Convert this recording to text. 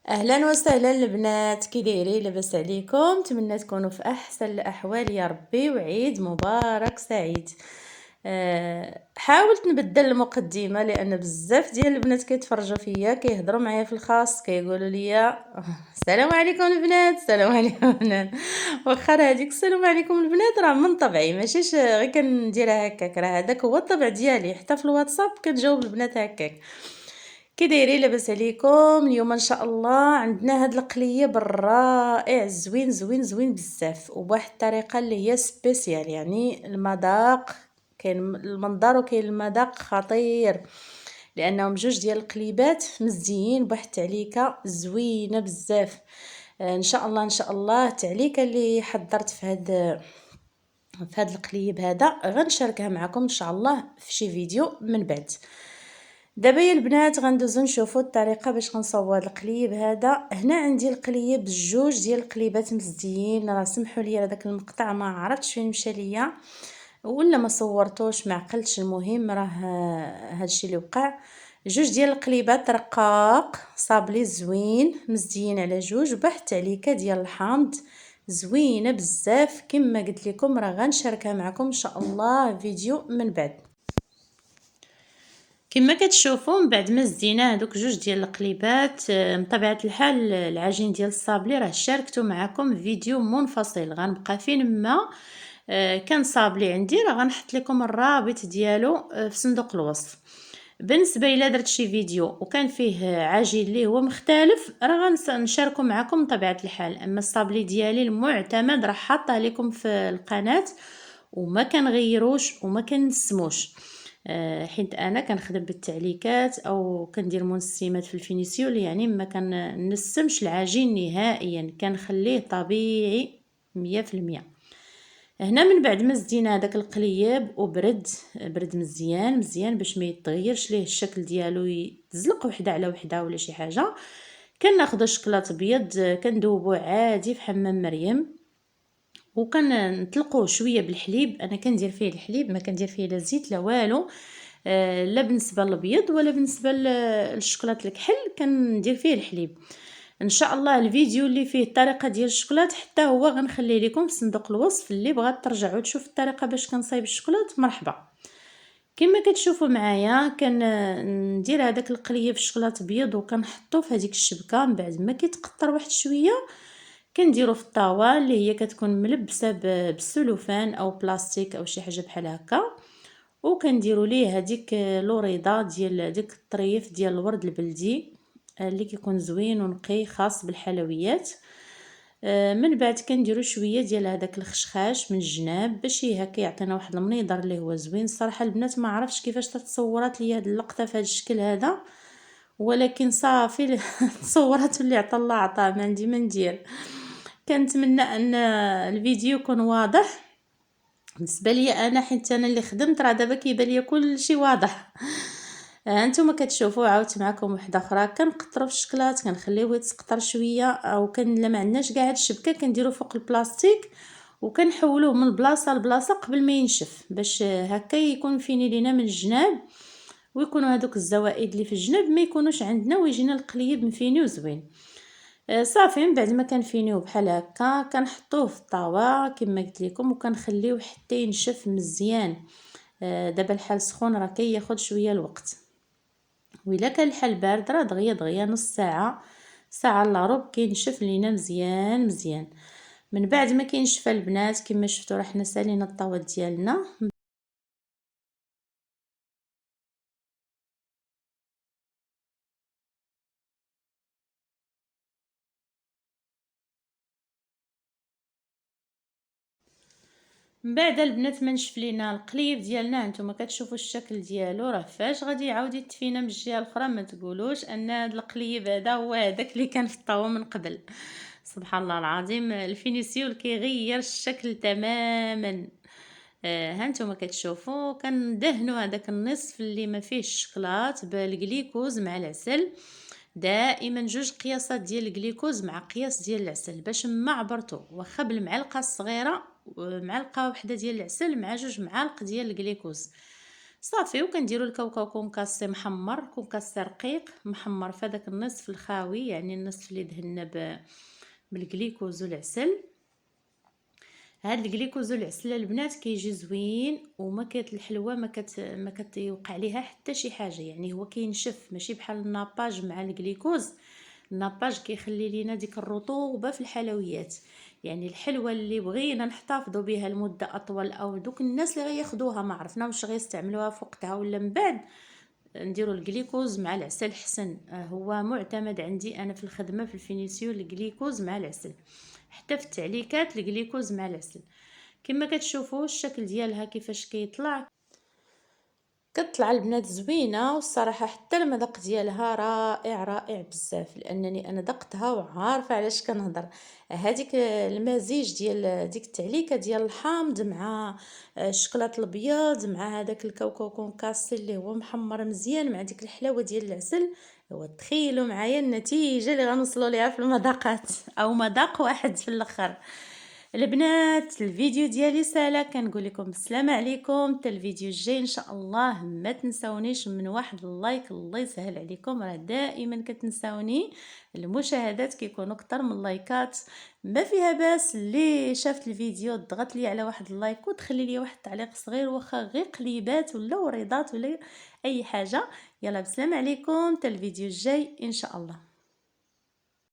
اهلا وسهلا البنات، كي دايرين؟ لاباس عليكم؟ نتمنى تكونوا في احسن الاحوال يا ربي، وعيد مبارك سعيد. حاولت نبدل المقدمه لان بزاف ديال البنات كيتفرجوا فيا كيهضروا معايا في الخاص، كيقولوا لي السلام عليكم البنات، السلام عليكم البنات. واخا هذيك السلام عليكم البنات راه من طبعي، ماشيش غير كنديرها هكاك، راه هذاك هو الطبع ديالي. حتى في الواتساب كنجاوب البنات هكاك. كي دايرين؟ لاباس عليكم؟ اليوم ان شاء الله عندنا هاد القليب الرائع، زوين زوين زوين بزاف، وبواحد الطريقه اللي هي سبيسيال. يعني المذاق كاين المنظر وكاين المذاق خطير، لانهم جوج ديال القليبات مزيين بواحد التعليكه زوينه بزاف. ان شاء الله ان شاء الله التعليكه اللي حضرت في هذا القليب هذا غنشاركها معكم ان شاء الله في شي فيديو من بعد. دابا يا البنات غندوزو نشوفوا الطريقه باش غنصاوب هذا القليب هذا. هنا عندي القليب جوج ديال القليبات مزيين، راه سمحوا لي هذاك المقطع ما عرفتش فين مشى ليا ولا ما صورتوش، ما عقلتش. المهم راه هادشي اللي وقع. جوج ديال القليبات رقاق صابلي زوين مزيين على جوج، بواحد التعليكه ديال الحامض زوينه بزاف. كما قلت لكم راه غنشاركها معكم ان شاء الله فيديو من بعد. كما كتشوفوا من بعد ما زينا هذوك جوج ديال القليبات، بطبيعه الحال العجين ديال الصابلي راه شاركته معكم فيديو منفصل، غنبقى فين ما كان صابلي عندي راه غنحط لكم الرابط ديالو في صندوق الوصف. بالنسبه الى درت شي فيديو وكان فيه عجين اللي هو مختلف راه غنشاركو معكم بطبيعه الحال. اما الصابلي ديالي المعتمد راه حاطه لكم في القناه وما كنغيروش وما كنسموش. حيت انا كنخدم بالتعليكات او كندير منسمات في الفينيسيول، يعني ما كنسمش العجين نهائيا، كنخليه طبيعي 100%. هنا من بعد ما زدينا هذاك القليب برد مزيان مزيان باش ما يتغيرش ليه الشكل ديالو، يتزلق وحده على وحده ولا شي حاجه. كناخذ الشكلاط ابيض كندوبوه عادي في حمام مريم، وكنطلقوه شويه بالحليب. انا كندير فيه الحليب، ما كندير فيه لا زيت لا والو. لا بالنسبه للابيض ولا بالنسبه للشكلاط الكحل كندير فيه الحليب. ان شاء الله الفيديو اللي فيه الطريقه ديال الشكلاط حتى هو غنخليه لكم في صندوق الوصف، اللي بغات ترجعوا تشوف الطريقه باش كنصايب الشكلاط مرحبا. كما كتشوفوا معايا ندير هذاك القليب في الشكلاط ابيض وكنحطو في هذيك الشبكه. من بعد ما كيتقطر واحد شويه كنديرو في الطاوه اللي هي كتكون ملبسه بالسلوفان او بلاستيك او شي حاجه بحال هكا، وكنديروا ليه هذيك لوريضه ديال ديك الطريف ديال الورد البلدي اللي كيكون زوين ونقي خاص بالحلويات. من بعد كنديروا شويه ديال هذاك الخشخاش من الجناب باش هكا يعطينا واحد المنظر اللي هو زوين. الصراحه البنات ما عرفتش كيفاش تصورات لي هذه اللقطه في هذا الشكل هذا، ولكن صافي تصورات اللي عطا الله عطا، ما عندي ما ندير. كنتمنى ان الفيديو يكون واضح بالنسبه لي انا، حيت انا اللي خدمت راه دابا كيبان لي كل شيء واضح. هانتوما كتشوفوا عاودت معكم وحده اخرى. كنقطروا في الشكلاط كنخليوه يتسقطر شويه، او لا ما عندناش كاع هاد الشبكه كنديروا فوق البلاستيك وكنحولوه من بلاصه لبلاصه قبل ما ينشف، باش هكا يكون فيني لينا من الجناب ويكونوا هذوك الزوائد اللي في الجناب ما يكونوش عندنا، ويجينا القليب مفيني وزوين. صافي من بعد ما كنفينيوه بحال هكا كنحطوه في الطاوه كما قلت لكم وكنخليوه حتى ينشف مزيان. دابا الحال سخون راه كياخد شويه الوقت، وإلا كان الحال بارد راه دغيا دغيا نص ساعه ساعه الا ربع كينشف لينا مزيان مزيان. من بعد ما كينشف البنات كما شفتوا راه حنا سالينا الطاوه ديالنا. من بعد البنات ما نشف لينا القليب ديالنا، نتوما كتشوفوا الشكل ديالو راه فاش غادي يعاود يتفينا من الجهه الاخرى ما تقولوش ان هذا القليب هذا هو هذاك اللي كان في الطاوه من قبل. سبحان الله العظيم، الفينيسيول كيغير الشكل تماما. هانتوما كتشوفوا كندهنوا هذاك النصف اللي ما فيه الشكلاط بالجليكوز مع العسل. دائما جوج قياسات ديال الجليكوز مع قياس ديال العسل باش ما عبرتو، واخا بالمعلقه الصغيره معلقه واحده ديال العسل مع جوج معالق ديال الجليكوز. صافي. وكنديروا الكاوكاو كونكاسي محمر، كونكاسي رقيق محمر في هذاك النصف الخاوي، يعني النصف اللي دهنا بالجليكوز والعسل. هاد الجليكوز والعسل البنات كيجي زوين، وما كت الحلوه ما كتوقع ليها حتى شي حاجه، يعني هو كينشف ماشي بحال الناباج مع الجليكوز. الناباج كيخلي لينا ديك الرطوبه في الحلويات. يعني الحلوه اللي بغينا نحتفظوا بها لمده اطول، او دوك الناس اللي غياخدوها ما عرفنا واش غيستعملوها في وقتها ولا من بعد، نديروا الجليكوز مع العسل حسن. هو معتمد عندي انا في الخدمه في الفينيسيو الجليكوز مع العسل، حتى في التعليكات الجليكوز مع العسل. كما كتشوفوا الشكل ديالها كيفاش كيطلع، كتطلع البنات زوينه، والصراحه حتى المذاق ديالها رائع رائع بزاف، لانني انا ذقتها وعارفه علاش كنهضر. هذيك المزيج ديال ديك التعليكه ديال الحامض مع الشكلاط الابيض مع هذاك الكاوكاو كونكاسي اللي هو محمر مزيان مع ديك الحلاوه ديال العسل، هو تخيلوا معايا النتيجه اللي غنوصلوا ليها في المذاقات، او مذاق واحد في الاخر. البنات الفيديو ديالي سالا، كنقول لكم السلام عليكم، حتى الفيديو الجاي ان شاء الله. ما تنساونيش من واحد اللايك، الله يسهل عليكم، راه دائما كتنساوني. المشاهدات كيكونوا اكثر من اللايكات، ما فيها باس. اللي شافت الفيديو ضغط لي على واحد اللايك وتخلي لي واحد التعليق صغير، واخا غير قليبات ولا وريضات ولا اي حاجه. يلا بسلام عليكم، حتى الفيديو الجاي ان شاء الله.